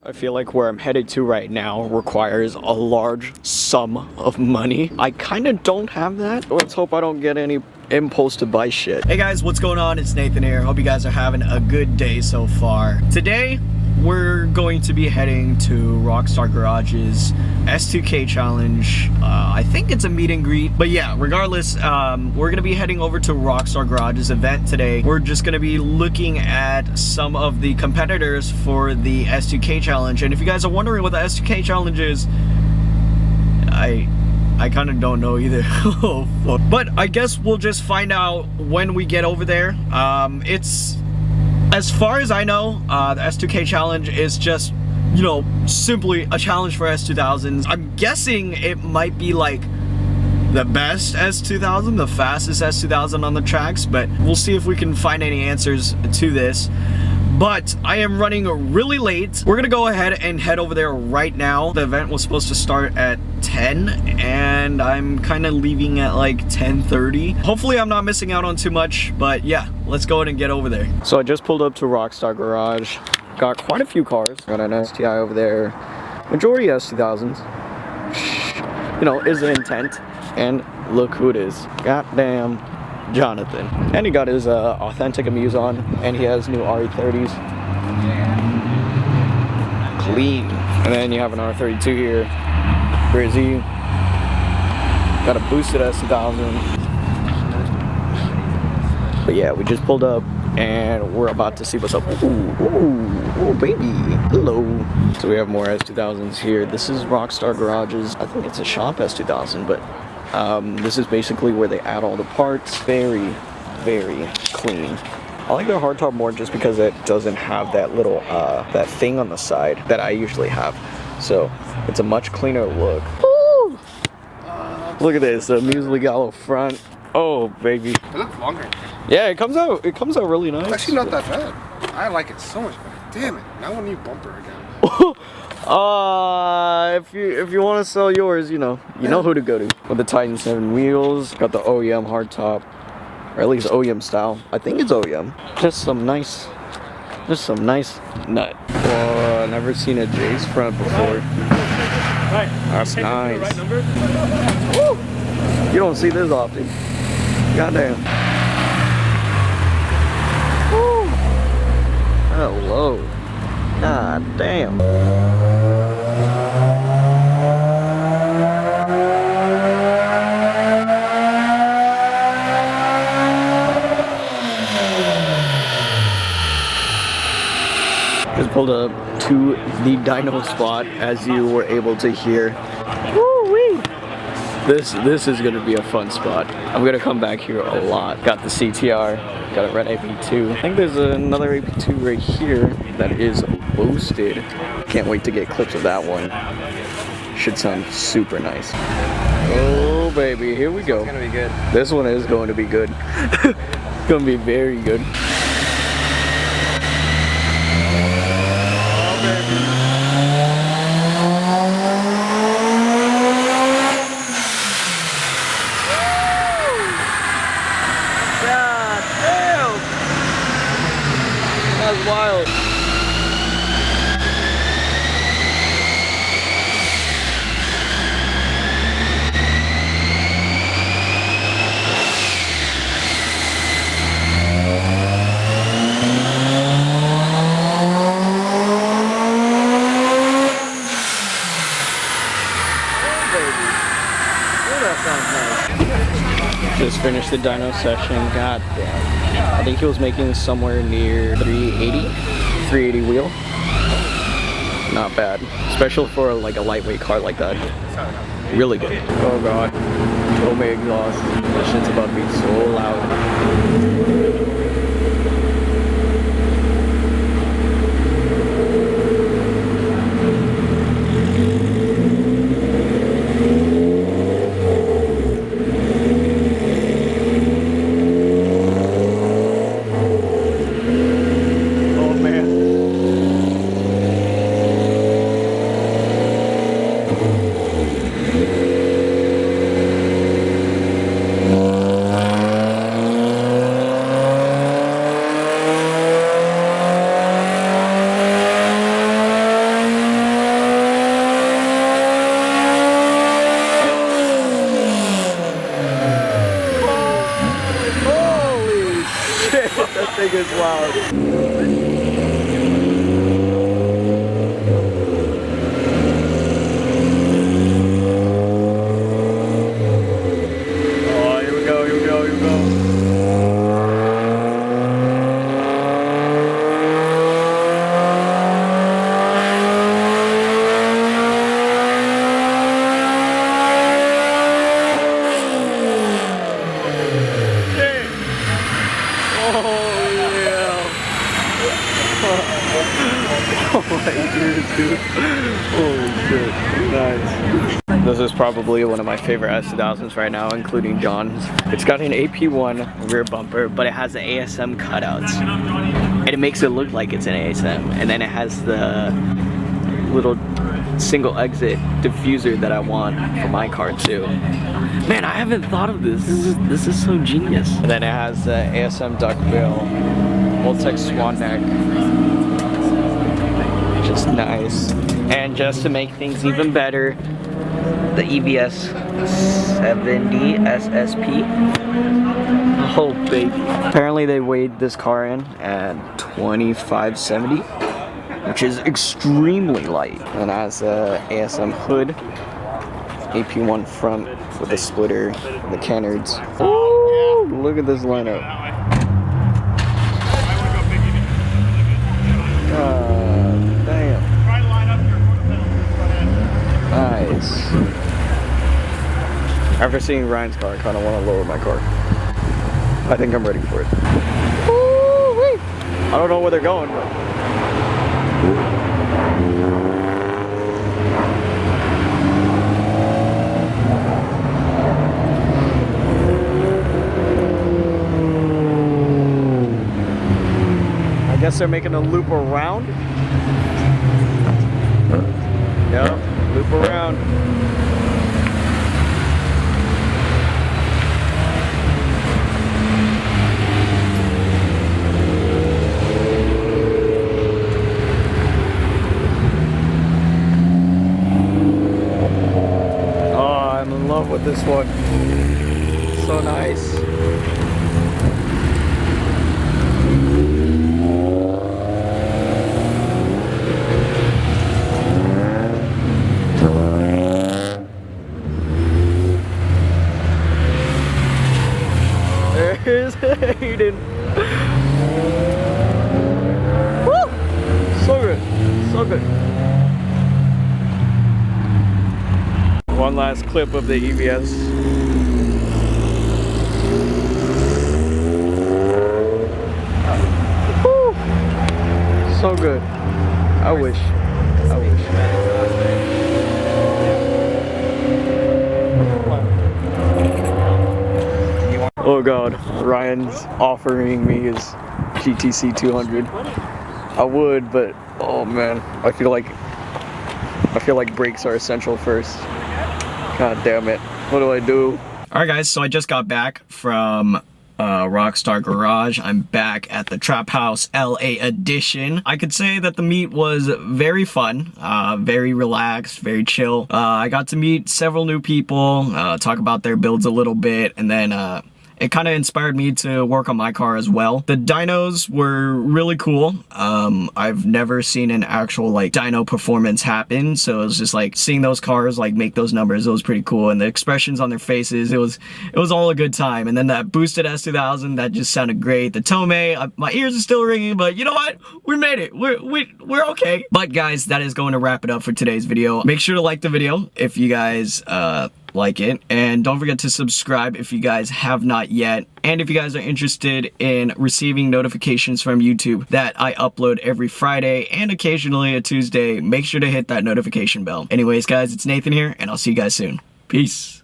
I feel like where I'm headed to right now requires a large sum of money. I kind of don't have that. Let's hope I don't get any impulse to buy shit. Hey guys, what's going on? It's Nathan here. Hope you guys are having a good day so far. Today, we're going to be heading to Rockstar Garage's S2K challenge. I think it's a meet and greet, but yeah, regardless, we're gonna be heading over to Rockstar Garage's event today. We're just gonna be looking at some of the competitors for the S2K challenge. And if you guys are wondering what the S2K challenge is, I kind of don't know either. But I guess we'll just find out when we get over there. It's, as far as I know, the S2K challenge is just, you know, simply a challenge for S2000s. I'm guessing it might be like the best S2000, the fastest S2000 on the tracks, but we'll see if we can find any answers to this. But I am running really late. We're gonna go ahead and head over there right now. The event was supposed to start at 10 and I'm kind of leaving at like 10:30. Hopefully I'm not missing out on too much, but yeah, let's go ahead and get over there. So I just pulled up to Rockstar Garage. Got quite a few cars. Got an STI over there. Majority S2000s. You know, is the intent. And look who it is. Goddamn Jonathan. And he got his authentic Amuse on, and he has new RE30s. Clean. And then you have an R32 here. Grizzy. Got a boosted S2000. But yeah, we just pulled up and we're about to see what's up. Ooh, baby. Hello. So we have more S2000s here. This is Rockstar Garage's, I think it's a shop S2000, but this is basically where they add all the parts. Very, very clean. I like their hardtop more just because it doesn't have that little, that thing on the side that I usually have. So it's a much cleaner look. Woo! Look at this, the Muse Legalo front. Oh, baby. It looks longer. Yeah, it comes out really nice. It's actually not that bad. I like it so much better. Damn it, now I need bumper again. If you want to sell yours, you know who to go to. With the Titan 7 wheels, got the OEM hardtop, or at least OEM style. I think it's OEM. Just some nice nut. Whoa, never seen a J's front before. That's nice. Woo! You don't see this often. Goddamn. Woo! Hello. God damn. Just pulled up to the dyno spot, as you were able to hear. Woo-wee! This is gonna be a fun spot. I'm gonna come back here a lot. Got the CTR, got a red AP2. I think there's another AP2 right here that is boosted. Can't wait to get clips of that one. Should sound super nice. Oh baby, here we go. It's gonna be good. This one is going to be good. Gonna be very good. Wild. Just finished the dyno session. God damn. I think he was making somewhere near 380 wheel. Not bad, especially for like a lightweight car like that. Really good. Oh god, tow me exhaust. That shit's about to be so loud. gets loud. Dude. Holy shit. Nice. This is probably one of my favorite S2000s right now, including John's. It's got an AP1 rear bumper, but it has the ASM cutouts. And it makes it look like it's an ASM. And then it has the little single exit diffuser that I want for my car too. Man, I haven't thought of this. This is so genius. And then it has the ASM duckbill, Voltec swan neck. Just nice. And just to make things even better, the EBS 70 SSP. Oh baby. Apparently they weighed this car in at 2570, which is extremely light. And has a ASM hood, AP1 front with a splitter, the canards. Ooh, look at this lineup. Nice. After seeing Ryan's car, I kind of want to lower my car. I think I'm ready for it. Woo-wee. I don't know where they're going, but... I guess they're making a loop around. Yep. Loop around. Oh, I'm in love with this one. So nice. Here's Hayden. Woo! So good. So good. One last clip of the EBS. Woo! So good. I wish. Oh god, Ryan's offering me his GTC 200. I would, but oh man, I feel like brakes are essential first. God damn it, what do I do? Alright guys, so I just got back from Rockstar Garage. I'm back at the Trap House LA edition. I could say that the meet was very fun, very relaxed, very chill. I got to meet several new people, talk about their builds a little bit, and then it kind of inspired me to work on my car as well. The dynos were really cool. I've never seen an actual like dyno performance happen, so it was just like seeing those cars like make those numbers. It was pretty cool, and the expressions on their faces, it was all a good time. And then that boosted S2000, that just sounded great. The Tome, my ears are still ringing, but you know what? We made it. We're okay. But guys, that is going to wrap it up for today's video. Make sure to like the video if you guys like it, and don't forget to subscribe if you guys have not yet. And if you guys are interested in receiving notifications from YouTube that I upload every Friday and occasionally a Tuesday, make sure to hit that notification bell. Anyways guys, it's Nathan here, and I'll see you guys soon. Peace.